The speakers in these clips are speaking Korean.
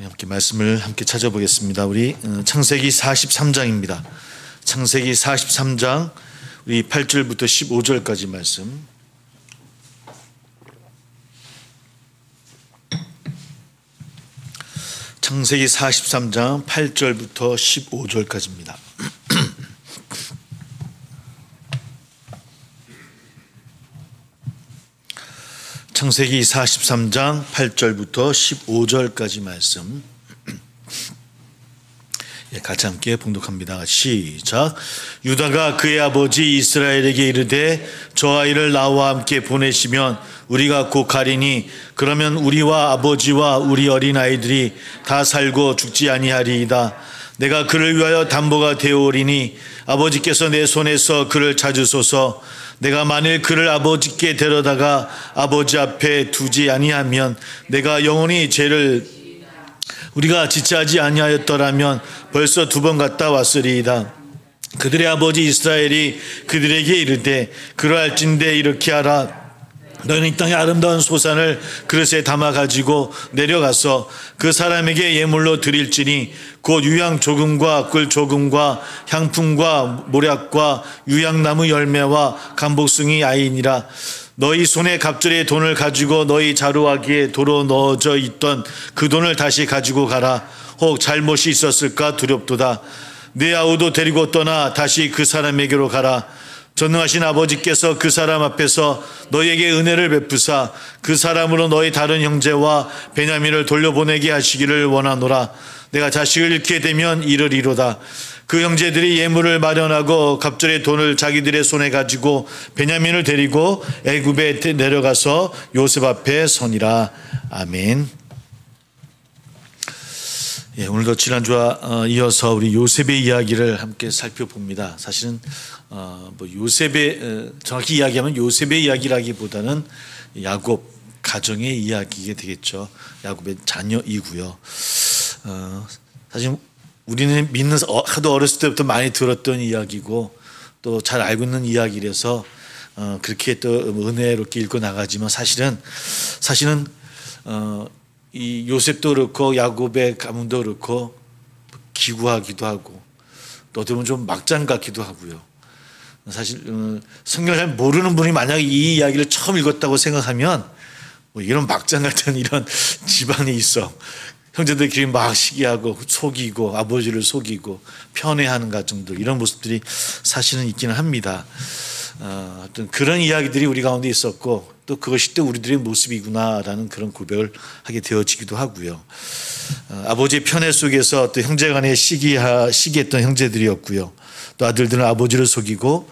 함께 말씀을 함께 찾아보겠습니다. 우리 창세기 43장입니다. 창세기 43장 우리 8절부터 15절까지 말씀. 창세기 43장 8절부터 15절까지입니다. 창세기 43장 8절부터 15절까지 말씀 같이 함께 봉독합니다. 시작. 유다가 그의 아버지 이스라엘에게 이르되 저 아이를 나와 함께 보내시면 우리가 곧 가리니 그러면 우리와 아버지와 우리 어린아이들이 다 살고 죽지 아니하리이다. 내가 그를 위하여 담보가 되어오리니 아버지께서 내 손에서 그를 찾으소서. 내가 만일 그를 아버지께 데려다가 아버지 앞에 두지 아니하면 내가 영원히 죄를 우리가 지체하지 아니하였더라면 벌써 2번 갔다 왔으리이다. 그들의 아버지 이스라엘이 그들에게 이르되 그러할진대 이렇게 하라. 너희는 이 땅의 아름다운 소산을 그릇에 담아 가지고 내려가서 그 사람에게 예물로 드릴지니 곧 유향 조금과 꿀 조금과 향품과 모략과 유향나무 열매와 감복숭이 아이니라. 너희 손에 갑절의 돈을 가지고 너희 자루하기에 도로 넣어져 있던 그 돈을 다시 가지고 가라. 혹 잘못이 있었을까 두렵도다. 네 아우도 데리고 떠나 다시 그 사람에게로 가라. 전능하신 아버지께서 그 사람 앞에서 너희에게 은혜를 베푸사 그 사람으로 너희 다른 형제와 베냐민을 돌려보내게 하시기를 원하노라. 내가 자식을 잃게 되면 이르리로다. 그 형제들이 예물을 마련하고 갑절의 돈을 자기들의 손에 가지고 베냐민을 데리고 애굽에 내려가서 요셉 앞에 서니라. 아멘. 오늘도 지난주와 이어서 우리 요셉의 이야기를 함께 살펴봅니다. 사실은 요셉의 정확히 이야기하면 요셉의 이야기라기보다는 야곱 가정의 이야기가 되겠죠. 야곱의 자녀이고요. 사실 우리는 믿는 하도 어렸을 때부터 많이 들었던 이야기고 또 잘 알고 있는 이야기라서 그렇게 또 은혜롭게 읽고 나가지만 사실은 이 요셉도 그렇고 야곱의 가문도 그렇고 기구하기도 하고 또 어떻게 보면 좀 막장 같기도 하고요. 사실 성경을 잘 모르는 분이 만약에 이 이야기를 처음 읽었다고 생각하면 이런 막장 같은 이런 집안이 있어. 형제들끼리 막 시기하고 속이고 아버지를 속이고 편애하는 가정들 이런 모습들이 사실은 있기는 합니다. 어떤 그런 이야기들이 우리 가운데 있었고 또 그것이 또 우리들의 모습이구나라는 그런 고백을 하게 되어지기도 하고요. 아버지의 편애 속에서 또 형제간에 시기했던 형제들이었고요. 또 아들들은 아버지를 속이고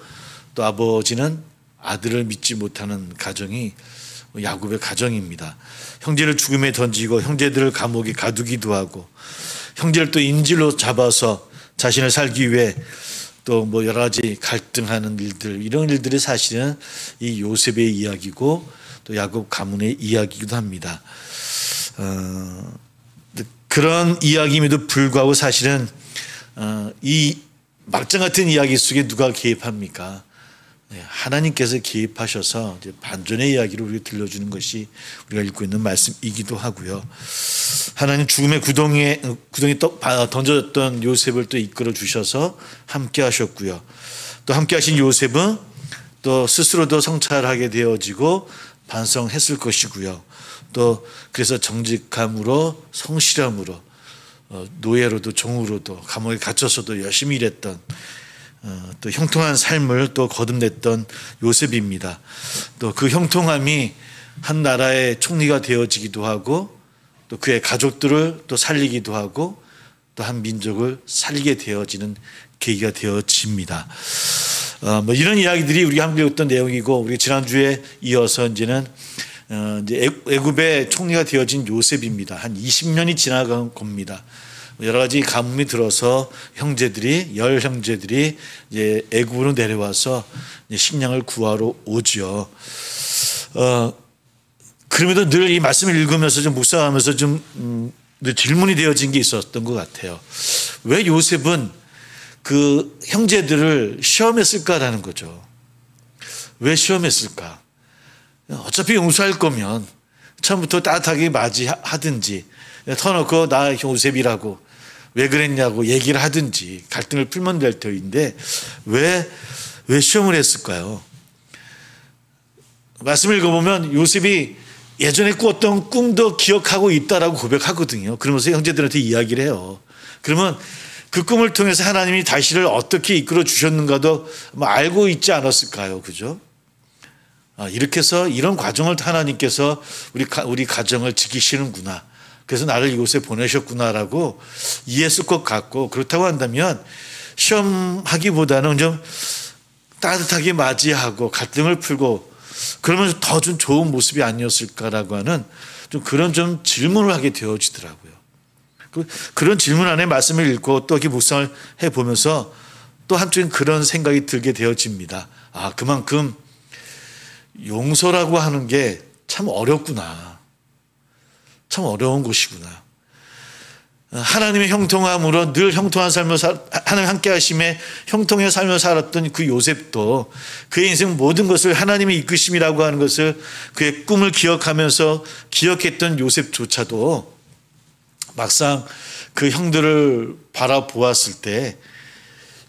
또 아버지는 아들을 믿지 못하는 가정이 야곱의 가정입니다. 형제를 죽음에 던지고 형제들을 감옥에 가두기도 하고 형제를 또 인질로 잡아서 자신을 살기 위해 또 여러 가지 갈등하는 일들 이런 일들이 사실은 이 요셉의 이야기고 또 야곱 가문의 이야기이기도 합니다. 그런 이야기임에도 불구하고 사실은 이 막장 같은 이야기 속에 누가 개입합니까? 하나님께서 개입하셔서 이제 반전의 이야기를 우리가 들려주는 것이 우리가 읽고 있는 말씀이기도 하고요. 하나님 죽음의 구덩이 던져졌던 요셉을 또 이끌어 주셔서 함께 하셨고요. 또 함께 하신 요셉은 또 스스로도 성찰하게 되어지고 반성했을 것이고요. 또 그래서 정직함으로 성실함으로 노예로도 종으로도 감옥에 갇혀서도 열심히 일했던 또 형통한 삶을 또 거듭냈던 요셉입니다. 또 그 형통함이 한 나라의 총리가 되어지기도 하고 또 그의 가족들을 또 살리기도 하고 또 한 민족을 살리게 되어지는 계기가 되어집니다. 이런 이야기들이 우리가 함께 읽었던 내용이고 우리 지난주에 이어서 이제 애굽의 총리가 되어진 요셉입니다. 한 20년이 지나간 겁니다. 여러 가지 가뭄이 들어서 열 형제들이 이제 애굽으로 내려와서 식량을 구하러 오죠. 그럼에도 늘 이 말씀을 읽으면서 좀 묵상하면서 좀 질문이 되어진 게 있었던 것 같아요. 왜 요셉은 그 형제들을 시험했을까라는 거죠. 왜 시험했을까? 어차피 용서할 거면 처음부터 따뜻하게 맞이하든지 터놓고 나 요셉이라고 왜 그랬냐고 얘기를 하든지 갈등을 풀면 될 터인데 왜 시험을 했을까요? 말씀을 읽어보면 요셉이 예전에 꾸었던 꿈도 기억하고 있다라고 고백하거든요. 그러면서 형제들한테 이야기를 해요. 그러면 그 꿈을 통해서 하나님이 다시를 어떻게 이끌어 주셨는가도 알고 있지 않았을까요? 그죠? 이렇게 해서 이런 과정을 하나님께서 우리 가정을 지키시는구나. 그래서 나를 이곳에 보내셨구나라고 이해했을 것 같고, 그렇다고 한다면 시험하기보다는 좀 따뜻하게 맞이하고 갈등을 풀고 그러면서 더 좀 좋은 모습이 아니었을까라고 하는 좀 그런 좀 질문을 하게 되어지더라고요. 그런 질문 안에 말씀을 읽고 또 이렇게 묵상을 해보면서 또 한쪽엔 그런 생각이 들게 되어집니다. 그만큼 용서라고 하는 게 참 어렵구나. 참 어려운 것이구나. 하나님의 형통함으로 늘 형통한 삶을 하나님 함께 하심에 형통의 삶을 살았던 그 요셉도 그의 인생 모든 것을 하나님의 이끄심이라고 하는 것을 그의 꿈을 기억하면서 기억했던 요셉조차도 막상 그 형들을 바라보았을 때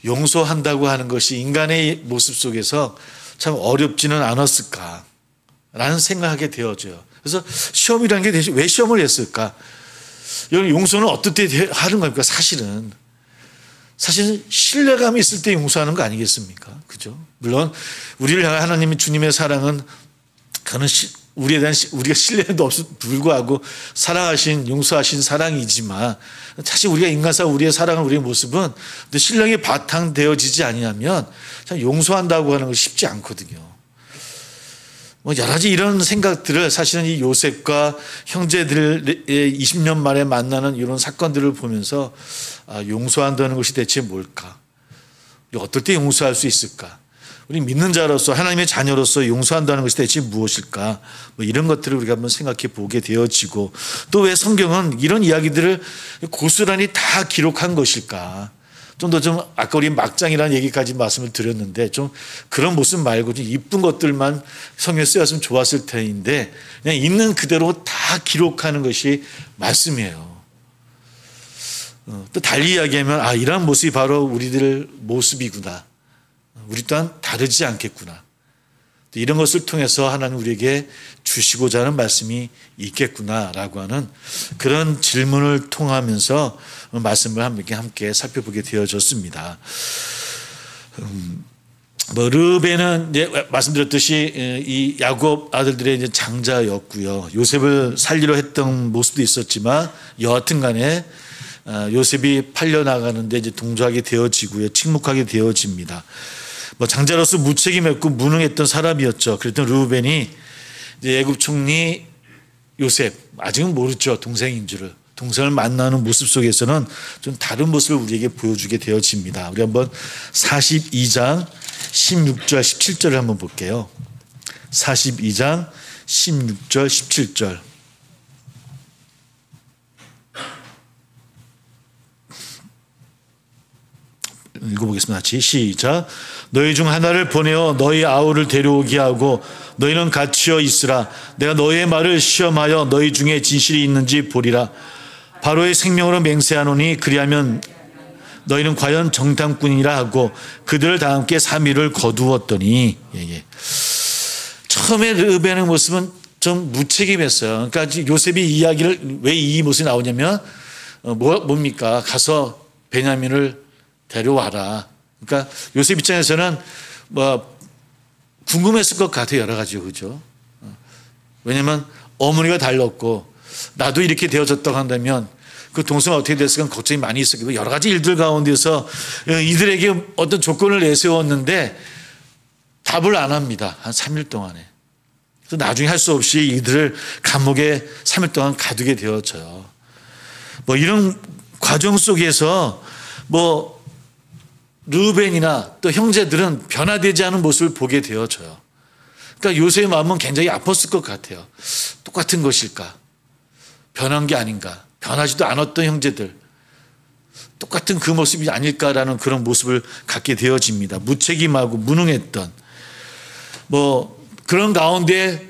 용서한다고 하는 것이 인간의 모습 속에서 참 어렵지는 않았을까라는 생각하게 되어져요. 그래서 시험이라는 게 대체 왜 시험을 했을까? 용서는 어떻게 하는 겁니까? 사실은 신뢰감이 있을 때 용서하는 거 아니겠습니까? 그죠? 물론 우리를 향한 하나님의 주님의 사랑은 그는 우리에 대한 우리가 신뢰도 없음에도 불구하고 사랑하신 용서하신 사랑이지만 사실 우리가 인간사 우리의 사랑은 우리의 모습은 신령이 바탕되어지지 아니하면 참 용서한다고 하는 것이 쉽지 않거든요. 여러 가지 이런 생각들을 사실은 이 요셉과 형제들의 20년 만에 만나는 이런 사건들을 보면서 용서한다는 것이 대체 뭘까? 어떨 때 용서할 수 있을까? 우리 믿는 자로서 하나님의 자녀로서 용서한다는 것이 대체 무엇일까? 이런 것들을 우리가 한번 생각해 보게 되어지고 또 왜 성경은 이런 이야기들을 고스란히 다 기록한 것일까? 좀 아까 우리 막장이라는 얘기까지 말씀을 드렸는데 좀 그런 모습 말고 좀 이쁜 것들만 성경에 쓰였으면 좋았을 텐데 그냥 있는 그대로 다 기록하는 것이 말씀이에요. 또 달리 이야기하면 이런 모습이 바로 우리들 모습이구나. 우리 또한 다르지 않겠구나. 이런 것을 통해서 하나님 우리에게 주시고자 하는 말씀이 있겠구나라고 하는 그런 질문을 통하면서 말씀을 함께 살펴보게 되어졌습니다. 르벤은 이제 말씀드렸듯이 이 야곱 아들들의 이제 장자였고요. 요셉을 살리려 했던 모습도 있었지만 여하튼간에 요셉이 팔려 나가는데 이제 동조하게 되어지고요, 침묵하게 되어집니다. 장자로서 무책임했고 무능했던 사람이었죠. 그랬던 르우벤이 이제 애굽 총리 요셉, 아직은 모르죠, 동생인 줄을. 동생을 만나는 모습 속에서는 좀 다른 모습을 우리에게 보여주게 되어집니다. 우리 한번 42장 16절 17절을 한번 볼게요. 42장 16절 17절. 읽어보겠습니다. 시작. 너희 중 하나를 보내어 너희 아우를 데려오게 하고 너희는 갇혀 있으라. 내가 너희의 말을 시험하여 너희 중에 진실이 있는지 보리라. 바로의 생명으로 맹세하노니 그리하면 너희는 과연 정탐꾼이라 하고 그들을 다 함께 3일을 거두었더니 처음에 르벤의 모습은 좀 무책임했어요. 그러니까 요셉이 이야기를 왜 이 모습이 나오냐면 뭡니까? 가서 베냐민을 데려와라. 그러니까 요셉 입장에서는 궁금했을 것 같아요. 여러 가지요. 그죠? 왜냐면 어머니가 달렸고 나도 이렇게 되어졌다고 한다면 그 동생은 어떻게 됐을까 걱정이 많이 있었고 여러 가지 일들 가운데서 이들에게 어떤 조건을 내세웠는데 답을 안 합니다. 한 3일 동안에. 그래서 나중에 할 수 없이 이들을 감옥에 3일 동안 가두게 되어져요. 이런 과정 속에서 르벤이나 또 형제들은 변화되지 않은 모습을 보게 되어져요. 그러니까 요셉의 마음은 굉장히 아팠을 것 같아요. 똑같은 것일까? 변한 게 아닌가? 변하지도 않았던 형제들. 똑같은 그 모습이 아닐까라는 그런 모습을 갖게 되어집니다. 무책임하고 무능했던 그런 가운데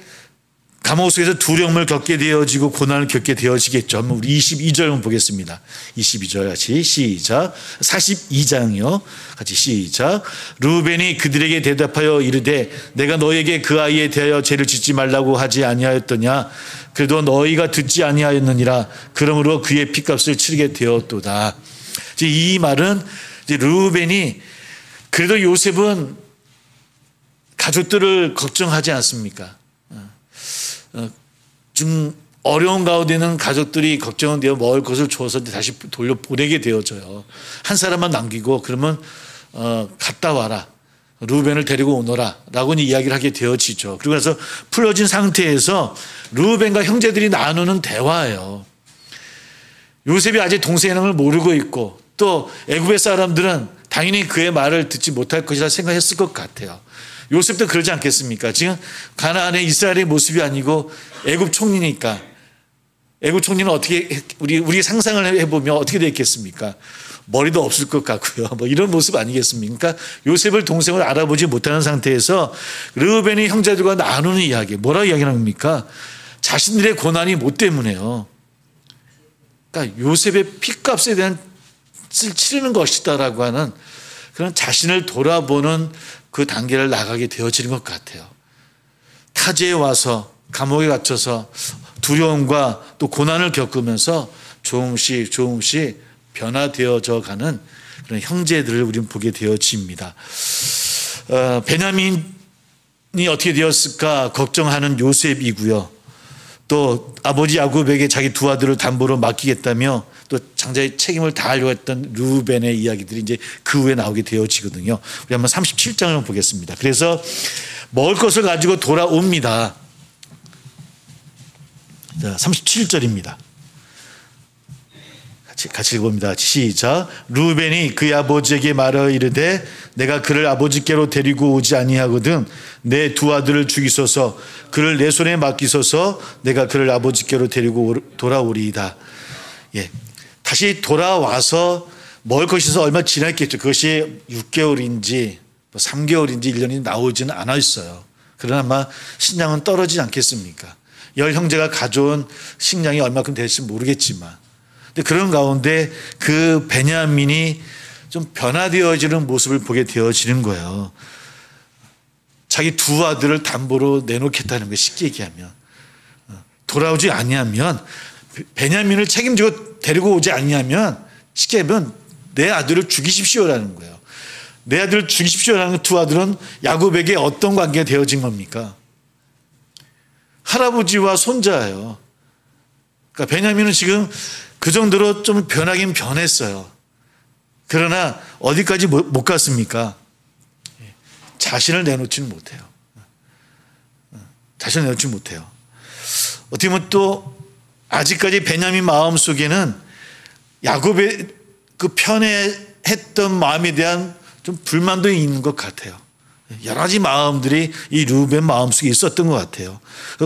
감옥 속에서 두려움을 겪게 되어지고 고난을 겪게 되어지겠죠. 한번 우리 22절 보겠습니다. 22절 같이 시작. 42장이요. 같이 시작. 르우벤이 그들에게 대답하여 이르되 내가 너에게 그 아이에 대하여 죄를 짓지 말라고 하지 아니하였더냐. 그래도 너희가 듣지 아니하였느니라. 그러므로 그의 핏값을 치르게 되었도다. 이 말은 르우벤이 그래도 요셉은 가족들을 걱정하지 않습니까? 좀 어려운 가운데는 가족들이 걱정은 되어 먹을 것을 줘서 다시 돌려보내게 되어져요. 한 사람만 남기고 그러면 갔다 와라. 르우벤을 데리고 오너라 라고 이야기를 하게 되어지죠. 그리고 나서 풀어진 상태에서 르우벤과 형제들이 나누는 대화예요. 요셉이 아직 동생의 이름을 모르고 있고 또 애굽의 사람들은 당연히 그의 말을 듣지 못할 것이라 생각했을 것 같아요. 요셉도 그러지 않겠습니까? 지금 가나안의 이스라엘의 모습이 아니고 애굽 총리니까 애굽 총리는 어떻게 우리 상상을 해보면 어떻게 되겠습니까? 머리도 없을 것 같고요. 뭐 이런 모습 아니겠습니까? 그러니까 요셉을 동생을 알아보지 못하는 상태에서 르우벤이 형제들과 나누는 이야기, 뭐라고 이야기하는 겁니까? 자신들의 고난이 뭐 때문에요? 그러니까 요셉의 핏값에 대한 값을 치르는 것이다라고 하는 그런 자신을 돌아보는 그 단계를 나가게 되어지는 것 같아요. 타지에 와서 감옥에 갇혀서 두려움과 또 고난을 겪으면서 조금씩 변화되어져 가는 그런 형제들을 우리는 보게 되어집니다. 베냐민이 어떻게 되었을까 걱정하는 요셉이고요. 또 아버지 야곱에게 자기 두 아들을 담보로 맡기겠다며 또 장자의 책임을 다하려고 했던 르우벤의 이야기들이 이제 그 후에 나오게 되어지거든요. 우리 한번 37장을 보겠습니다. 그래서 먹을 것을 가지고 돌아옵니다. 자, 37절입니다. 같이 읽어봅니다. 시작. 르우벤이 그의 아버지에게 말하여 이르되 내가 그를 아버지께로 데리고 오지 아니하거든 내 두 아들을 죽이소서 그를 내 손에 맡기소서 내가 그를 아버지께로 데리고 돌아오리이다. 예, 다시 돌아와서 먹을 것이 있어서 얼마 지났겠죠. 그것이 6개월인지 3개월인지 1년인지 나오지는 않았어요. 그러나 아마 식량은 떨어지지 않겠습니까? 열 형제가 가져온 식량이 얼마큼 될지 모르겠지만 근데 그런 가운데 그 베냐민이 좀 변화되어지는 모습을 보게 되어지는 거예요. 자기 두 아들을 담보로 내놓겠다는 거예요. 쉽게 얘기하면 돌아오지 아니하면 베냐민을 책임지고 데리고 오지 아니하면 쉽게 하면 내 아들을 죽이십시오라는 거예요. 내 아들을 죽이십시오라는 두 아들은 야곱에게 어떤 관계가 되어진 겁니까? 할아버지와 손자예요. 그러니까 베냐민은 지금 그 정도로 좀 변하긴 변했어요. 그러나 어디까지 못 갔습니까? 자신을 내놓지는 못해요. 자신을 내놓지 못해요. 어떻게 보면 또 아직까지 베냐민 마음속에는 야곱의 그 편애했던 마음에 대한 좀 불만도 있는 것 같아요. 여러 가지 마음들이 이 르우벤 마음속에 있었던 것 같아요.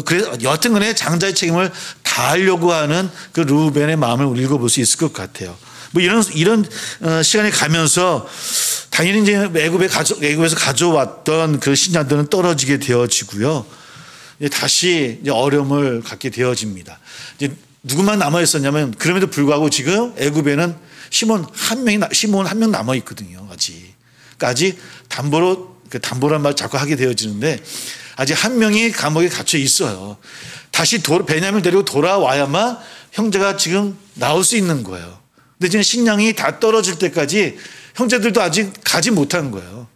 그래서 여하튼 간에 장자의 책임을 다하려고 하는 그 르우벤의 마음을 우리 읽어볼 수 있을 것 같아요. 뭐 이런 시간이 가면서 당연히 이제 애굽에서 가져왔던 그 신자들은 떨어지게 되어지고요. 다시 이제 어려움을 갖게 되어집니다. 이제 누구만 남아 있었냐면 그럼에도 불구하고 지금 애굽에는 시몬 한 명 남아 있거든요. 아직 담보란 말 자꾸 하게 되어지는데 아직 한 명이 감옥에 갇혀 있어요. 다시 베냐민을 데리고 돌아와야만 형제가 지금 나올 수 있는 거예요. 근데 지금 식량이 다 떨어질 때까지 형제들도 아직 가지 못한 거예요.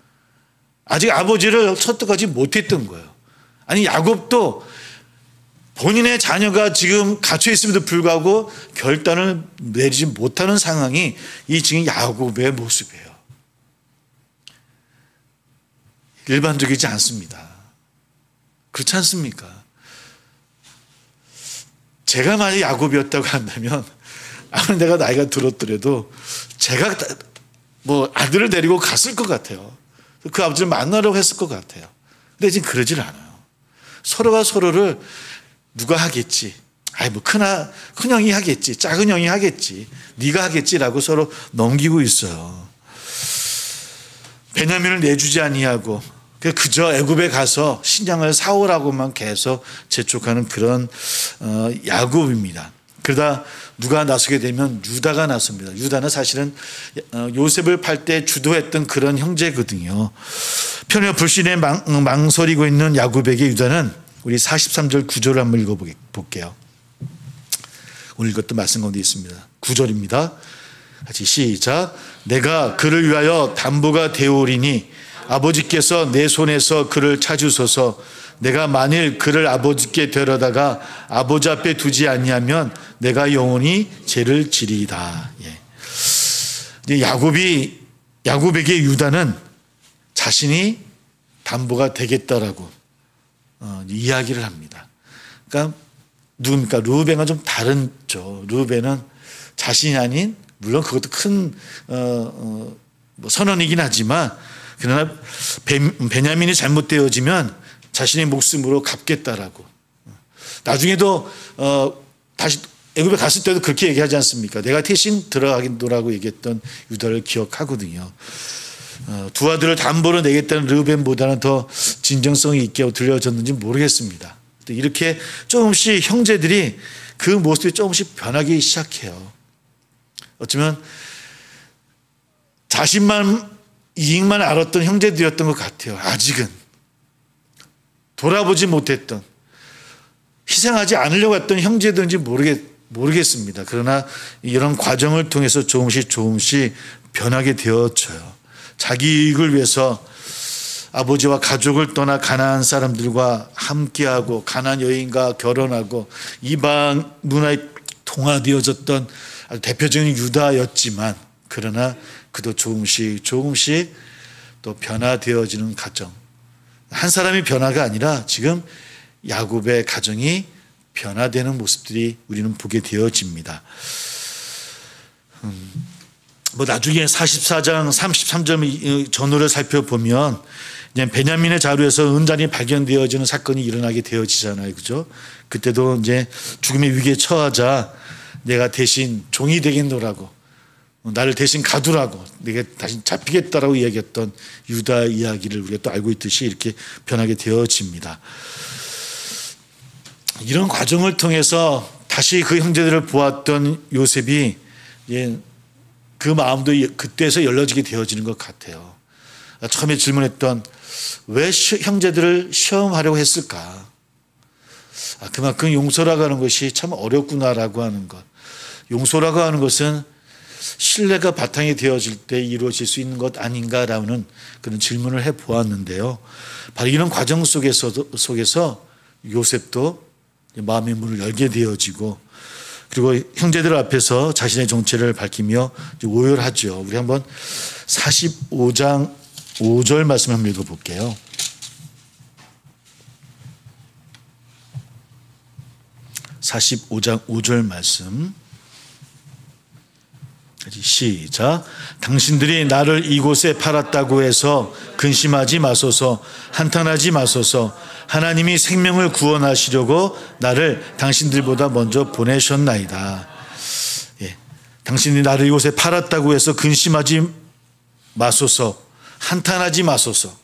아직 아버지를 설득하지 못했던 거예요. 아니 야곱도 본인의 자녀가 지금 갇혀 있음에도 불구하고 결단을 내리지 못하는 상황이 이 지금 야곱의 모습이에요. 일반적이지 않습니다. 그렇지 않습니까? 제가 만약 야곱이었다고 한다면 아무리 내가 나이가 들었더라도 제가 뭐 아들을 데리고 갔을 것 같아요. 그 아버지를 만나려고 했을 것 같아요. 근데 지금 그러질 않아요. 서로가 서로를 누가 하겠지? 뭐 큰 형이 하겠지. 작은 형이 하겠지. 네가 하겠지라고 서로 넘기고 있어요. 베냐민을 내주지 아니하고 그저 애굽에 가서 식량을 사오라고만 계속 재촉하는 그런 야곱입니다. 그러다 누가 나서게 되면 유다가 나섭니다. 유다는 사실은 요셉을 팔 때 주도했던 그런 형제거든요. 편여 불신에 망설이고 있는 야곱에게 유다는 우리 43절 9절을 한번 읽어볼게요. 오늘 이것도 말씀 가운데 있습니다. 9절입니다. 같이 시작. 내가 그를 위하여 담보가 되오리니 아버지께서 내 손에서 그를 찾으소서. 내가 만일 그를 아버지께 데려다가 아버지 앞에 두지 아니하면 내가 영원히 죄를 지리이다. 예. 야곱에게 유다는 자신이 담보가 되겠다라고 이야기를 합니다. 그러니까 누굽니까? 르우벤과 좀 다른죠. 르우벤은 자신이 아닌, 물론 그것도 큰 선언이긴 하지만, 그러나 베냐민이 잘못되어지면 자신의 목숨으로 갚겠다라고. 나중에도 다시 애굽에 갔을 때도 그렇게 얘기하지 않습니까? 내가 대신 들어가겠노라고 얘기했던 유다를 기억하거든요. 두 아들을 담보로 내겠다는 르우벤보다는 더 진정성이 있게 들려졌는지 모르겠습니다. 이렇게 조금씩 형제들이 그 모습이 조금씩 변하기 시작해요. 어쩌면 자신만 이익만 알았던 형제들이었던 것 같아요. 아직은 돌아보지 못했던, 희생하지 않으려고 했던 형제들인지 모르겠습니다. 그러나 이런 과정을 통해서 조금씩 변하게 되었죠. 자기 이익을 위해서 아버지와 가족을 떠나 가나안 사람들과 함께하고 가나안 여인과 결혼하고 이방 문화에 동화되어졌던 아주 대표적인 유다였지만, 그러나 그도 조금씩 또 변화되어지는 가정. 한 사람이 변화가 아니라 지금 야곱의 가정이 변화되는 모습들이 우리는 보게 되어집니다. 나중에 44장 33절 전후를 살펴보면 베냐민의 자루에서 은잔이 발견되어지는 사건이 일어나게 되어지잖아요. 그죠? 그때도 이제 죽음의 위기에 처하자 내가 대신 종이 되겠노라고, 나를 대신 가두라고, 내가 다시 잡히겠다라고 이야기했던 유다 이야기를 우리가 또 알고 있듯이 이렇게 변하게 되어집니다. 이런 과정을 통해서 다시 그 형제들을 보았던 요셉이 그 마음도 그때서 열려지게 되어지는 것 같아요. 처음에 질문했던 왜 형제들을 시험하려고 했을까? 그만큼 용서라고 하는 것이 참 어렵구나라고 하는 것. 용서라고 하는 것은 신뢰가 바탕이 되어질 때 이루어질 수 있는 것 아닌가라는 그런 질문을 해보았는데요. 바로 이런 과정 속에서 요셉도 마음의 문을 열게 되어지고, 그리고 형제들 앞에서 자신의 정체를 밝히며 오열하죠. 우리 한번 45장 5절 말씀 한번 읽어볼게요. 45장 5절 말씀. 시작. 당신들이 나를 이곳에 팔았다고 해서 근심하지 마소서, 한탄하지 마소서. 하나님이 생명을 구원하시려고 나를 당신들보다 먼저 보내셨나이다. 당신이 나를 이곳에 팔았다고 해서 근심하지 마소서, 한탄하지 마소서.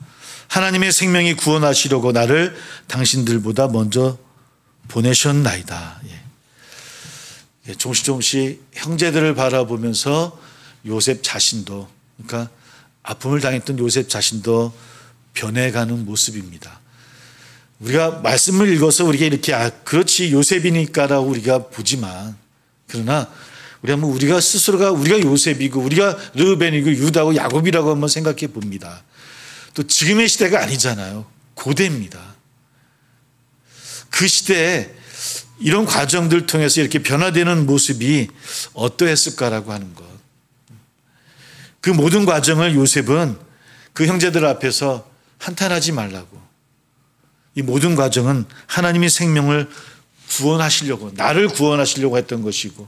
하나님의 생명이 구원하시려고 나를 당신들보다 먼저 보내셨나이다. 조금씩 형제들을 바라보면서 요셉 자신도, 그러니까 아픔을 당했던 요셉 자신도 변해가는 모습입니다. 우리가 말씀을 읽어서 우리가 이렇게 그렇지 요셉이니까라고 우리가 보지만, 그러나 우리가 스스로가 우리가 요셉이고 우리가 르우벤이고 유다고 야곱이라고 한번 생각해 봅니다. 또 지금의 시대가 아니잖아요. 고대입니다. 그 시대에 이런 과정들 통해서 이렇게 변화되는 모습이 어떠했을까라고 하는 것. 그 모든 과정을 요셉은 그 형제들 앞에서 한탄하지 말라고, 이 모든 과정은 하나님의 생명을 구원하시려고, 나를 구원하시려고 했던 것이고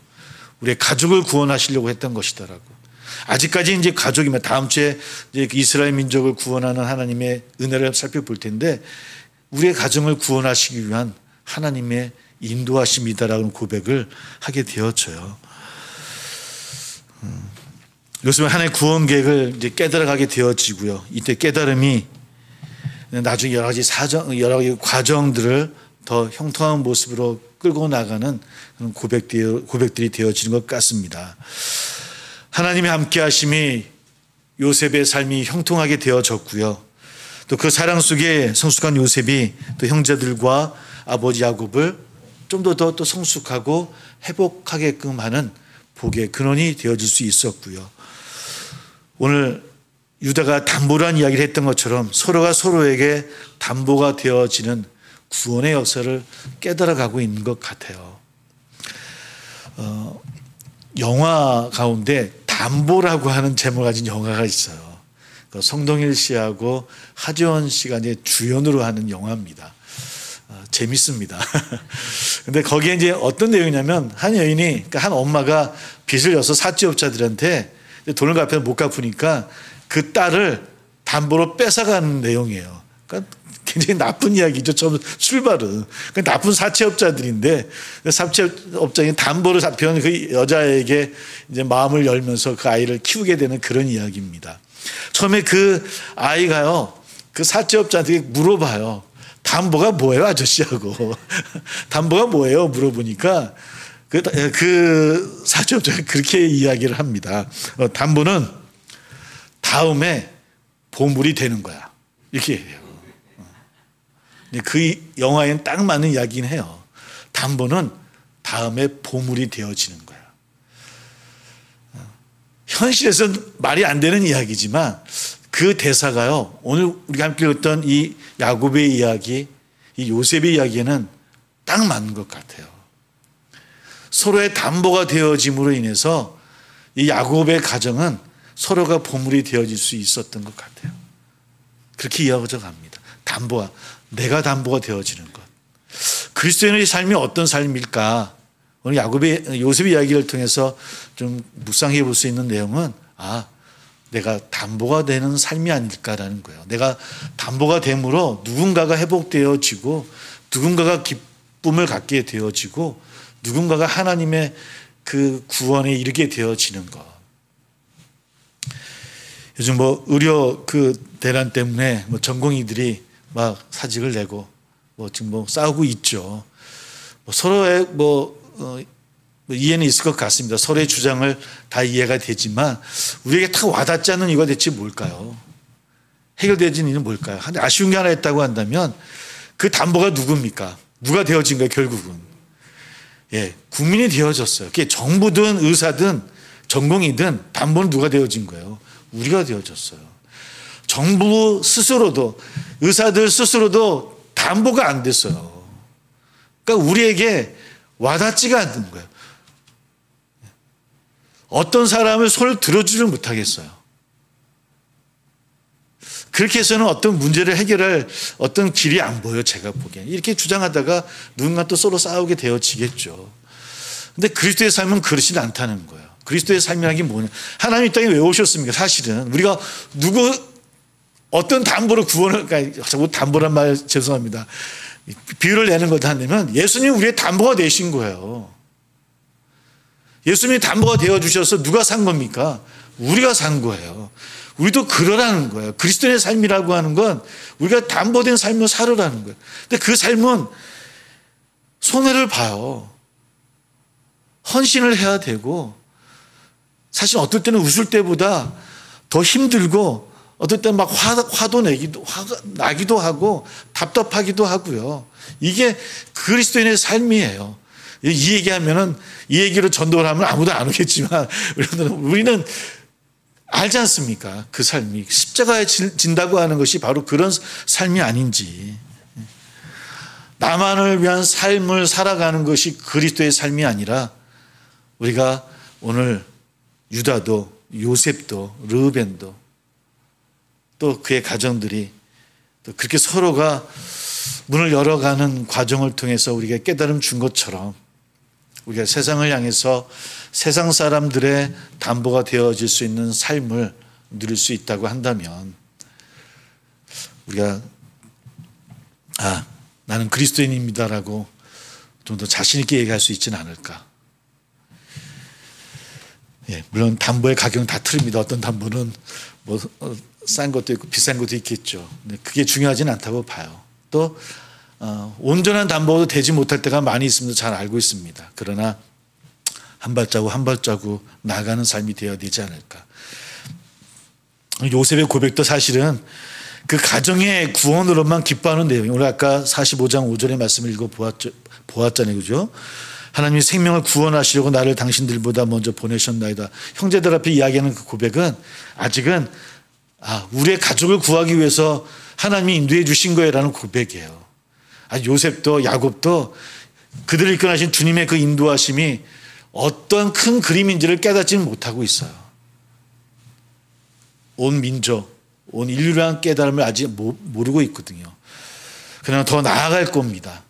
우리의 가족을 구원하시려고 했던 것이다라고. 아직까지 이제 가족이면 다음 주에 이제 이스라엘 민족을 구원하는 하나님의 은혜를 살펴볼 텐데, 우리의 가정을 구원하시기 위한 하나님의 인도하심이다라는 고백을 하게 되었죠. 요셉은 하나님의 구원 계획을 이제 깨달아가게 되어지고요. 이때 깨달음이 나중에 여러 가지 과정들을 더 형통한 모습으로 끌고 나가는 그런 고백들이 되어지는 것 같습니다. 하나님의 함께 하심이 요셉의 삶이 형통하게 되어졌고요. 또 그 사랑 속에 성숙한 요셉이 또 형제들과 아버지 야곱을 좀 더 또 성숙하고 회복하게끔 하는 복의 근원이 되어질 수 있었고요. 오늘 유다가 담보라는 이야기를 했던 것처럼 서로가 서로에게 담보가 되어지는 구원의 역사를 깨달아가고 있는 것 같아요. 영화 가운데 담보라고 하는 제목을 가진 영화가 있어요. 성동일 씨하고 하지원 씨가 이제 주연으로 하는 영화입니다. 재밌습니다. 근데 거기에 이제 어떤 내용이냐면 한 여인이, 그러니까 한 엄마가 빚을 져서 사채업자들한테 돈을 갚아서 못 갚으니까 그 딸을 담보로 뺏어가는 내용이에요. 그러니까 굉장히 나쁜 이야기죠. 처음 출발은. 그러니까 나쁜 사채업자들인데 사채업자인 담보를 잡혀온 그 여자에게 이제 마음을 열면서 그 아이를 키우게 되는 그런 이야기입니다. 처음에 그 아이가요, 그 사채업자한테 물어봐요. 담보가 뭐예요, 아저씨하고. 담보가 뭐예요? 물어보니까 그 사채업자가 그렇게 이야기를 합니다. 담보는 다음에 보물이 되는 거야. 이렇게 해요. 그 영화에는 딱 맞는 이야기는 해요. 담보는 다음에 보물이 되어지는 거야. 현실에서는 말이 안 되는 이야기지만 그 대사가요, 오늘 우리가 함께 읽었던 이 야곱의 이야기, 이 요셉의 이야기에는 딱 맞는 것 같아요. 서로의 담보가 되어짐으로 인해서 이 야곱의 가정은 서로가 보물이 되어질 수 있었던 것 같아요. 그렇게 이어져 갑니다. 담보가, 내가 담보가 되어지는 것. 그리스도인의 삶이 어떤 삶일까? 오늘 요셉의 이야기를 통해서 좀 묵상해 볼 수 있는 내용은, 내가 담보가 되는 삶이 아닐까라는 거예요. 내가 담보가 됨으로 누군가가 회복되어지고, 누군가가 기쁨을 갖게 되어지고, 누군가가 하나님의 그 구원에 이르게 되어지는 것. 요즘 의료 그 대란 때문에 전공의들이 막 사직을 내고 지금 싸우고 있죠. 서로의 이해는 있을 것 같습니다. 서로의 주장을 다 이해가 되지만 우리에게 딱 와닿지 않는 이유가 대체 뭘까요? 해결되지는 이유는 뭘까요? 아쉬운 게 하나 있다고 한다면 그 담보가 누굽니까? 누가 되어진 거예요, 결국은? 국민이 되어졌어요. 그게 정부든 의사든 전공이든 담보는 누가 되어진 거예요? 우리가 되어졌어요. 정부 스스로도, 의사들 스스로도 담보가 안 됐어요. 그러니까 우리에게 와닿지가 않는 거예요. 어떤 사람을 손을 들어주지 못하겠어요. 그렇게 해서는 어떤 문제를 해결할 어떤 길이 안 보여요, 제가 보기엔. 이렇게 주장하다가 누군가 또 서로 싸우게 되어지겠죠. 근데 그리스도의 삶은 그렇지는 않다는 거예요. 그리스도의 삶이라는 게 뭐냐. 하나님 이 땅에 왜 오셨습니까? 사실은 우리가 어떤 담보로 구원을, 자꾸 담보란 말 죄송합니다. 비유를 내는 것 한다면 예수님이 우리의 담보가 되신 거예요. 예수님이 담보가 되어주셔서 누가 산 겁니까? 우리가 산 거예요. 우리도 그러라는 거예요. 그리스도의 삶이라고 하는 건 우리가 담보된 삶을 살으라는 거예요. 근데 그 삶은 손해를 봐요. 헌신을 해야 되고, 사실 어떨 때는 웃을 때보다 더 힘들고, 어떨 때는 막 화가 나기도 하고 답답하기도 하고요. 이게 그리스도인의 삶이에요. 이 얘기하면은, 이 얘기로 전도를 하면 아무도 안 오겠지만 우리는 알지 않습니까? 그 삶이 십자가에 진다고 하는 것이 바로 그런 삶이 아닌지. 나만을 위한 삶을 살아가는 것이 그리스도의 삶이 아니라, 우리가 오늘 유다도 요셉도 르우벤도 또 그의 가정들이 또 그렇게 서로가 문을 열어가는 과정을 통해서 우리가 깨달음 준 것처럼, 우리가 세상을 향해서 세상 사람들의 담보가 되어질 수 있는 삶을 누릴 수 있다고 한다면, 우리가 나는 그리스도인입니다라고 좀 더 자신 있게 얘기할 수 있지는 않을까. 예, 물론 담보의 가격은 다 틀립니다. 어떤 담보는 뭐 싼 것도 있고 비싼 것도 있겠죠. 근데 그게 중요하진 않다고 봐요. 또 온전한 담보도 되지 못할 때가 많이 있습니다. 잘 알고 있습니다. 그러나 한 발자국 한 발자국 나아가는 삶이 되어야 되지 않을까. 요셉의 고백도 사실은 그 가정의 구원으로만 기뻐하는 내용이, 우리 아까 45장 5절의 말씀을 보았잖아요. 그죠? 하나님이 생명을 구원하시려고 나를 당신들보다 먼저 보내셨나이다. 형제들 앞에 이야기하는 그 고백은 아직은 우리의 가족을 구하기 위해서 하나님이 인도해 주신 거예요라는 고백이에요. 요셉도 야곱도 그들을 이끌어가신 주님의 그 인도하심이 어떤 큰 그림인지를 깨닫지는 못하고 있어요. 온 민족, 온 인류라는 깨달음을 아직 모르고 있거든요. 그러나 더 나아갈 겁니다.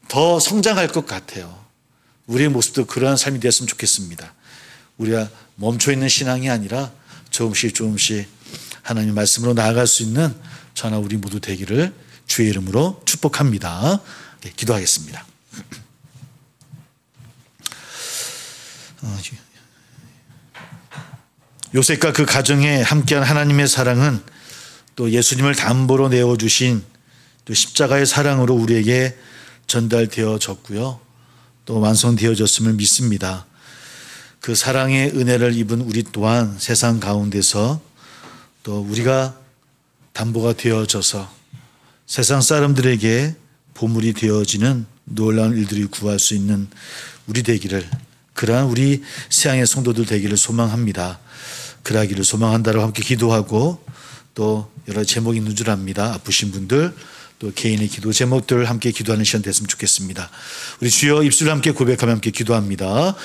더 성장할 것 같아요. 우리의 모습도 그러한 삶이 되었으면 좋겠습니다. 우리가 멈춰있는 신앙이 아니라 조금씩 하나님의 말씀으로 나아갈 수 있는 저나 우리 모두 되기를 주의 이름으로 축복합니다. 네, 기도하겠습니다. 요셉과 그 가정에 함께한 하나님의 사랑은 또 예수님을 담보로 내어주신 또 십자가의 사랑으로 우리에게 전달되어졌고요. 또 완성되어졌음을 믿습니다. 그 사랑의 은혜를 입은 우리 또한 세상 가운데서 또 우리가 담보가 되어져서 세상 사람들에게 보물이 되어지는 놀라운 일들이 구할 수 있는 우리 되기를, 그러한 우리 세상의 성도들 되기를 소망합니다. 그러기를 소망한다고 함께 기도하고, 또 여러 제목이 있는 줄 압니다. 아프신 분들, 또 개인의 기도 제목들 함께 기도하는 시간 됐으면 좋겠습니다. 우리 주여 입술로 함께 고백하며 함께 기도합니다.